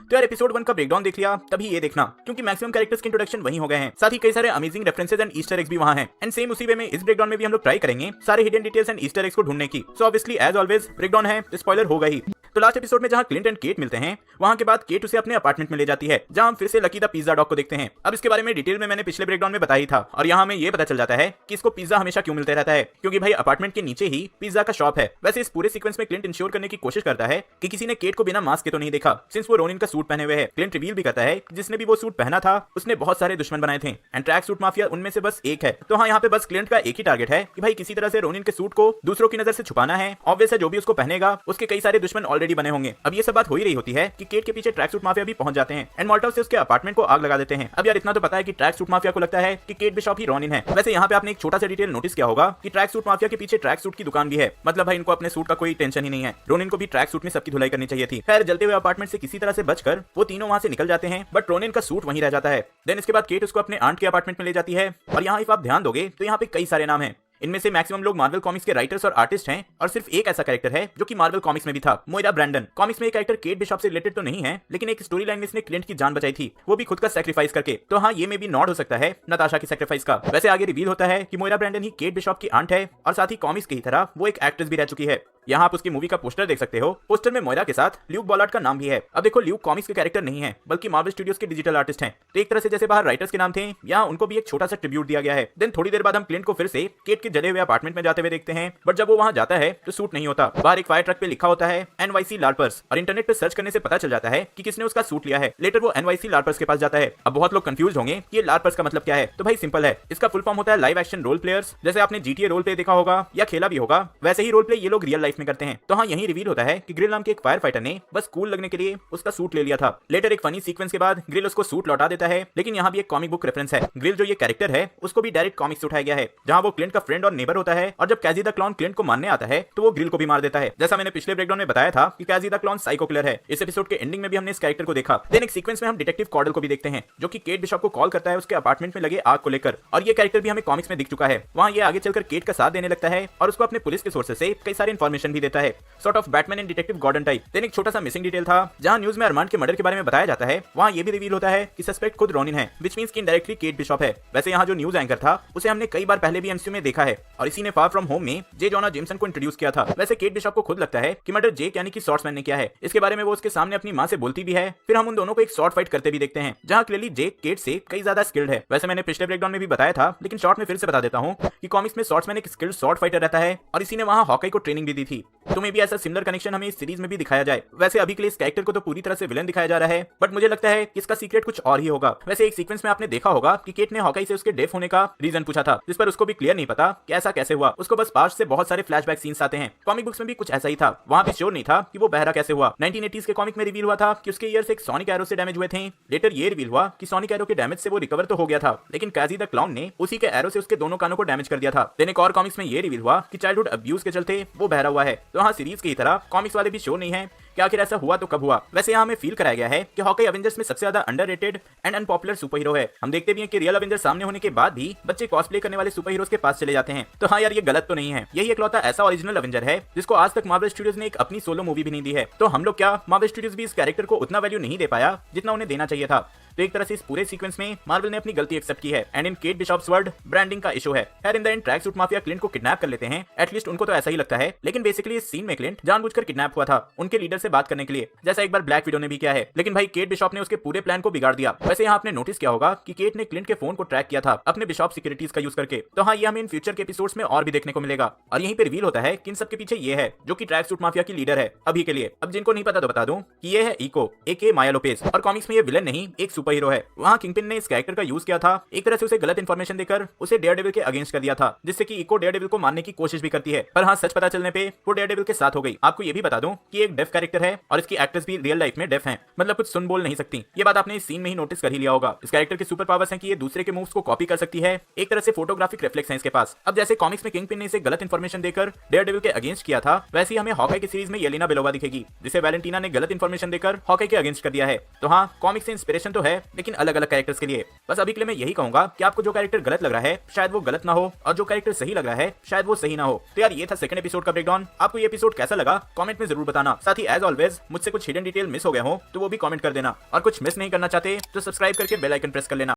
तो यार एपिसोड 1 का ब्रेकडाउन देख लिया तभी ये देखना, क्योंकि मैक्सिमम कैरेक्टर्स के इंट्रोडक्शन वही हो गए हैं, साथ ही कई सारे amazing references and Easter eggs भी वहां हैं। एंड सेम उसी वे में इस ब्रेकडाउन में भी हम लोग ट्राई करेंगे सारे hidden details and Easter eggs को ढूंढने की। So obviously as always breakdown है तो स्पॉइलर होगा ही। तो लास्ट एपिसोड में जहां क्लिंट एंड केट मिलते हैं, वहां के बाद केट उसे अपने अपार्टमेंट में ले जाती है, जहां हम फिर से लकी द पिज्जा डॉग को देखते हैं। अब इसके बारे में डिटेल में मैंने पिछले ब्रेकडाउन में बताया था, और यहाँ हमें ये पता चल जाता है कि इसको पिज्जा हमेशा क्यों मिलते रहता है, क्योंकि भाई अपार्टमेंट के नीचे ही पिज्जा का शॉप है। वैसे इस पूरे सीक्वेंस में क्लिंट इंश्योर करने की कोशिश करता है कि किसी ने केट को बिना मास्क के तो नहीं देखा, सिंस वो रोनिन का सूट पहने हुए है। क्लिंट रिवील भी करता है कि जिसने भी वो सूट पहना था उसने बहुत सारे दुश्मन बनाए थे, एंड ट्रैक सूट माफिया उनमें से बस एक है। तो हाँ, यहाँ पे बस क्लिंट का एक ही टारगेट है कि भाई किसी तरह से रोनिन के सूट को दूसरों की नजर से छुपाना है। ऑब्वियस है जो भी उसको पहनेगा उसके कई सारे दुश्मन ऑलरेडी बने होंगे। अब ये सब बात हो ही रही होती है कि केट के पीछे ट्रैक सूट माफिया भी पहुंच जाते हैं एंड मोल्टोव से उसके अपार्टमेंट को आग लगा देते हैं। अब यार इतना तो पता है कि ट्रैक सूट माफिया को लगता है कि केट बिशॉप ही रोनिन है। वैसे यहाँ पे आपने एक छोटा सा डिटेल नोटिस किया होगा कि ट्रैक सूट माफिया के पीछे ट्रैक सूट की दुकान भी है, मतलब भाई इनको अपने सूट का कोई टेंशन ही नहीं है। रोनिन को भी ट्रैक सूट में सबकी धुलाई करनी चाहिए थी। खैर जलते हुए अपार्टमेंट से किसी तरह से बचकर वो तीनों वहां से निकल जाते हैं, बट रोनिन का सूट वहीं रह जाता है। देन इसके बाद केट उसको अपने आंट के अपार्टमेंट में ले जाती है, और यहाँ इफ आप ध्यान दोगे तो यहाँ पे कई सारे नाम हैं। इनमें से मैक्सिमम लोग मार्वल कॉमिक्स के राइटर्स और आर्टिस्ट हैं, और सिर्फ एक ऐसा कैरेक्टर है जो कि मार्वल कॉमिक्स में भी था, मोइरा ब्रैंडन। कॉमिक्स में ये कैरेक्टर केट बिशॉप से रिलेटेड तो नहीं है, लेकिन एक स्टोरी लाइन में इसने क्लिंट की जान बचाई थी, वो भी खुद का सैक्रिफाइस करके। तो हाँ, ये में भी नॉड हो सकता है नताशा की सैक्रिफाइस का। वैसे आगे रिवील होता है कि मोइरा ब्रैंडन ही केट बिशॉप की आंट है, और साथ ही कॉमिक्स की तरह वो एक एक्ट्रेस भी रह चुकी है। यहाँ आप उसकी मूवी का पोस्टर देख सकते हो। पोस्टर में मोइरा के साथ ल्यूक बॉलार्ड का नाम भी है। अब देखो, ल्यूक कॉमिक्स के कैरेक्टर नहीं है, बल्कि मार्वल स्टूडियोज के डिजिटल आर्टिस्ट हैं। तो एक तरह से जैसे बाहर राइटर्स के नाम थे, यहाँ उनको भी एक छोटा सा ट्रिब्यूट दिया गया है। देन थोड़ी देर बाद हम क्लिंट को फिर से केट के जले हुए अपार्टमेंट में जाते हुए देखते हैं, बट जब वो वहां जाता है तो सूट नहीं होता। बाहर एक फायर ट्रक पे लिखा होता है NYC लार्पर्स, और इंटरनेट पे सर्च करने से पता चल जाता है कि किसने उसका सूट लिया है। लेटर वो NYC लार्पर्स के पास जाता है। अब बहुत लोग कंफ्यूज होंगे कि ये लार्पर्स का मतलब क्या है। तो भाई सिंपल है, इसका फुल फॉर्म होता है लाइव एक्शन रोल प्लेयर्स। जैसे आपने GTA रोल प्ले देखा होगा या खेला भी होगा, वैसे ही रोल प्ले ये लोग रियल लाइफ में करते हैं। तो हाँ, यही रिवील होता है कि ग्रिल नाम के एक फायर फाइटर ने बस कूल लगने के लिए उसका सूट ले लिया था। लेटर एक फनी सीक्वेंस के बाद ग्रिल उसको सूट लौटा देता है, लेकिन यहाँ भी एक कॉमिक बुक रेफरेंस है। ग्रिल जो ये कैरेक्टर है उसको भी डायरेक्ट कॉमिक्स से उठाया गया है, जहाँ वो क्लिंट का फ्रेंड और नेबर होता है, और जब कैजी द क्लाउन क्लिंट को मारने आता है तो वो ग्रिल को भी मार देता है। जैसा मैंने पिछले ब्रेकडाउन में बताया था कि कैजी द क्लाउन साइको किलर है। इस एपिसोड के एंडिंग में भी हमने इस कैरेक्टर को देखा। देन एक सीक्वेंस में हम डिटेक्टिव कॉर्डल को भी देखते हैं, जो कि केट बिशॉप को कॉल करता है उसके अपार्टमेंट में लगे आग को लेकर, और ये कैरेक्टर भी हमें कॉमिक्स में दिख चुका है। वहाँ ये आगे चलकर केट का साथ देने लगता है और उसको अपने पुलिस के सोर्सेस से कई सारे इन्फॉर्मेशन भी देता है, sort of Batman and detective Gordon type. Then एक छोटा सा मिसिंग डिटेल था, जहां न्यूज में अरमान के मर्डर के बारे में बताया जाता है, वहां ये भी रिवील होता है कि सस्पेक्ट खुद रोनिन है, व्हिच मींस कि इनडायरेक्टली केट बिशॉप है। वैसे यहाँ जो न्यूज एंकर था उसे हमने कई बार पहले भी MCU में देखा है, और इसी ने फार फ्रॉम होम में जे जॉना जेमसन को इंट्रोड्यूस किया था। वैसे केट बिशॉप को खुद लगता है कि मर्डर जेक यानी कि स्वॉर्ड्समैन ने किया है। इसके बारे में वो उसके सामने अपनी मां से बोलती भी है। फिर हम उन दोनों को एक शॉर्ट फाइट करते भी देखते हैं, जहां क्लियरली जेक केट से कई ज्यादा स्किल्ड है। वैसे मैंने पिछले ब्रेकडाउन में भी बताया था, लेकिन शॉर्ट में फिर से बता देता हूँ कि कॉमिक्स में स्वॉर्ड्समैन एक स्किल्ड शॉर्ट फाइटर रहता है, और इसी ने वहां हॉकाई को ट्रेनिंग भी दी थी। तो मे भी ऐसा सिमिलर कनेक्शन हमें इस सीरीज में भी दिखाया जाए। वैसे अभी के लिए इस कैरेक्टर को तो पूरी तरह से विलन दिखाया जा रहा है, बट मुझे लगता है कि इसका सीक्रेट कुछ और ही होगा। वैसे एक सीक्वेंस में आपने देखा होगा कि केट ने हॉकाई से उसके डेफ होने का रीजन पूछा था, जिस पर उसको भी क्लियर नहीं पता कि ऐसा कैसे हुआ। उसको बस पास्ट से बहुत सारे फ्लैशबैक सीन्स आते हैं। कॉमिक बुक्स में भी कुछ ऐसा ही था, वहां भी श्योर नहीं था कि वो बहरा कैसे हुआ। 1980s के कॉमिक में रिवील हुआ था कि उसके ईयर्स एक सोनिक एरो से डैमेज हुए थे। लेटर ये रिवील हुआ कि सोनिक एरो के डैमेज से वो रिकवर तो हो गया था, लेकिन कैजी द क्लाउन ने उसी के एरो से उसके दोनों कानों को डैमेज कर दिया था। देन एक और कॉमिक्स में ये रिवील हुआ कि चाइल्डहुड अब्यूज के चलते वो बहरा हुआ है। तो हाँ, सीरीज की तरह कॉमिक्स वाले भी श्योर नहीं है कि आखिर ऐसा हुआ तो कब हुआ। वैसे यहाँ हमें फील कराया गया है कि हॉकाई एवेंजर्स में सबसे ज्यादा underrated and unpopular super hero है। हम देखते भी हैं कि रियल एवेंजर्स सामने होने के बाद भी बच्चे कॉस्प्ले करने वाले सुपर हीरोज के पास चले जाते हैं। तो हाँ यार, ये गलत तो नहीं है। यही इकलौता ऐसा ओरिजिनल एवेंजर है जिसको आज तक मार्वल स्टूडियोज ने एक अपनी सोलो मूवी भी नहीं दी है। तो हम लोग क्या, मार्वल स्टूडियोज भी इस कैरेक्टर को उतना वैल्यू नहीं दे पाया जितना उन्हें देना चाहिए था। तो एक तरह से इस पूरे सीक्वेंस में मार्वल ने अपनी गलती एक्सेप्ट की है, and in Kate Bishop's word branding का इशू है। खैर in the end tracksuit mafia Clint को किडनैप कर लेते हैं, एटलीस्ट उनको तो ऐसा ही लगता है। लेकिन बेसिकली इस सीन में क्लिंट जानबूझकर किडनैप हुआ था उनके लीडर से बात करने के लिए, जैसा एक बार ब्लैक विडो ने भी किया है। लेकिन भाई केट बिशॉप ने उसके पूरे प्लान को बिगाड़ दिया। वैसे यहाँ आपने नोटिस किया होगा कि केट ने क्लिंट के फोन को ट्रैक किया था अपने बिशॉप सिक्योरिटीज का यूज करके। तो हाँ, ये हमें इन फ्यूचर के एपिसोड्स में और भी देखने को मिलेगा, और यहीं पे रिवील होता है कि इन सबके पीछे ये है जो कि ट्रैक सूट माफिया की लीडर है अभी के लिए। अब जिनको नहीं पता तो बता दूं कि ये है इको एके माया लोपेज, और कॉमिक्स में ये विलन नहीं एक सुपर हीरो है। वहाँ किंगपिन ने इस कैरेक्टर का यूज किया था, एक तरह से उसे गलत इंफॉर्मेशन देकर उसे डेयरडेविल के अगेंस्ट कर दिया था, जिससे कि इको डेयरडेविल को मारने की कोशिश भी करती है। पर हाँ, सच पता चलने पे वो डेयरडेविल के साथ हो गई। आपको ये भी बता दूं कि एक डेफ कैरेक्टर है, और इसकी एक्ट्रेस भी रियल लाइफ में डेफ है, मतलब कुछ सुन बोल नहीं सकती। ये बात आपने इस सीन में ही नोटिस कर ही लिया होगा। इस कैरेक्टर के सुपर पावर्स हैं कि ये दूसरे के मूव्स को कॉपी कर सकती है, एक तरह से फोटोग्राफिक रिफ्लेक्स है इसके पास। अब जैसे कॉमिक्स में किंगपिन ने इसे गलत इंफॉर्मेशन देकर डेयरडेविल के अगेंस्ट किया था, वैसे ही हमें हॉकाई की सीरीज में येलेना बेलोवा दिखेगी, जिसे वैलेंटीना ने गलत इंफॉर्मेशन देकर हॉकाई के अगेंस्ट कर दिया है। तो हाँ, कॉमिक्स से इंस्पिरेशन तो है, है, लेकिन अलग अलग कैरेक्टर्स के लिए। बस अभी के लिए मैं यही कहूंगा कि आपको जो कैरेक्टर गलत लग रहा है शायद वो गलत ना हो, और जो कैरेक्टर सही लग रहा है शायद वो सही ना हो। तो यार ये था सेकंड एपिसोड का ब्रेकडाउन। आपको ये एपिसोड कैसा लगा कमेंट में जरूर बताना। साथ ही एज ऑलवेज मुझसे कुछ हिडन डिटेल मिस हो गए हो तो वो भी कमेंट कर देना, और कुछ मिस नहीं करना चाहते तो सब्सक्राइब करके बेल आइकन प्रेस कर लेना।